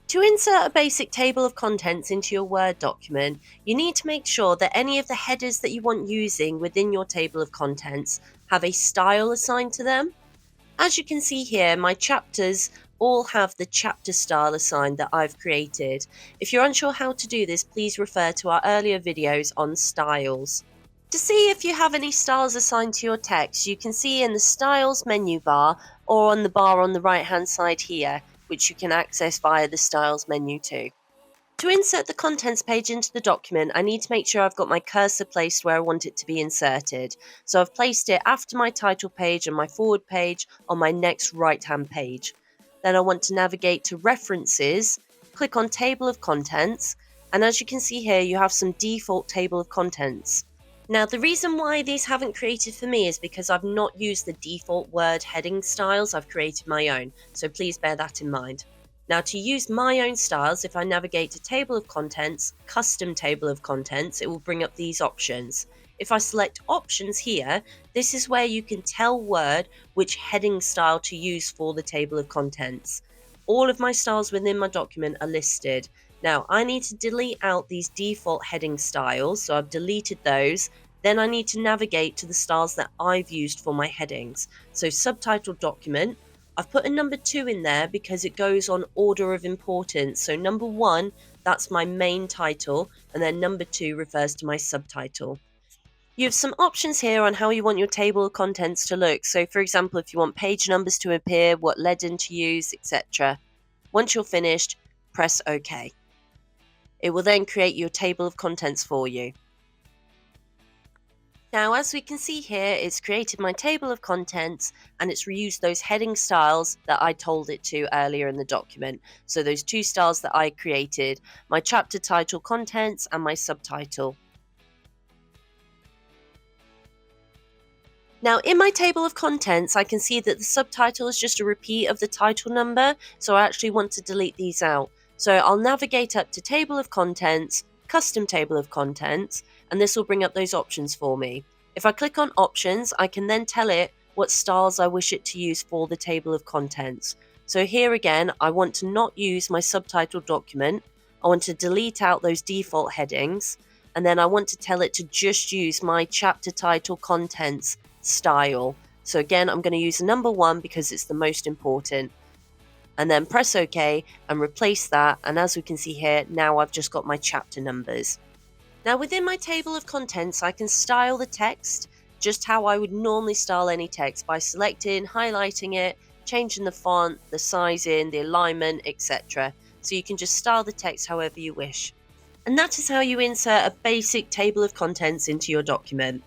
To insert a basic table of contents into your Word document, you need to make sure that any of the headers that you want using within your table of contents have a style assigned to them. As you can see here, my chapters all have the chapter style assigned that I've created. If you're unsure how to do this, please refer to our earlier videos on styles. To see if you have any styles assigned to your text, you can see in the Styles menu bar or on the bar on the right hand side here, which you can access via the Styles menu too. To insert the contents page into the document, I need to make sure I've got my cursor placed where I want it to be inserted. So I've placed it after my title page and my forward page on my next right hand page. Then I want to navigate to References, click on Table of Contents, and as you can see here, you have some default table of contents. Now, the reason why these haven't created for me is because I've not used the default word heading styles, I've created my own, so please bear that in mind. Now, to use my own styles, if I navigate to Table of Contents, Custom Table of Contents, it will bring up these options. If I select Options here, this is where you can tell Word which heading style to use for the table of contents. All of my styles within my document are listed. Now, I need to delete out these default heading styles, so I've deleted those. Then I need to navigate to the styles that I've used for my headings. So subtitle document, I've put a number 2 in there because it goes on order of importance. So number 1, that's my main title, and then number 2 refers to my subtitle. You have some options here on how you want your table of contents to look. So for example, if you want page numbers to appear, what legend to use, etc. Once you're finished, press OK. It will then create your table of contents for you. Now, as we can see here, it's created my table of contents and it's reused those heading styles that I told it to earlier in the document. So those 2 styles that I created, my chapter title contents and my subtitle. Now, in my table of contents, I can see that the subtitle is just a repeat of the title number, so I actually want to delete these out. So I'll navigate up to Table of Contents, Custom Table of Contents, and this will bring up those options for me. If I click on Options, I can then tell it what styles I wish it to use for the table of contents. So here again, I want to not use my subtitle document. I want to delete out those default headings, and then I want to tell it to just use my chapter title contents style. So again, I'm going to use the number 1 because it's the most important. And then press OK and replace that. And as we can see here, now I've just got my chapter numbers. Now within my table of contents, I can style the text just how I would normally style any text by selecting, highlighting it, changing the font, the sizing, the alignment, etc. So you can just style the text however you wish. And that is how you insert a basic table of contents into your document.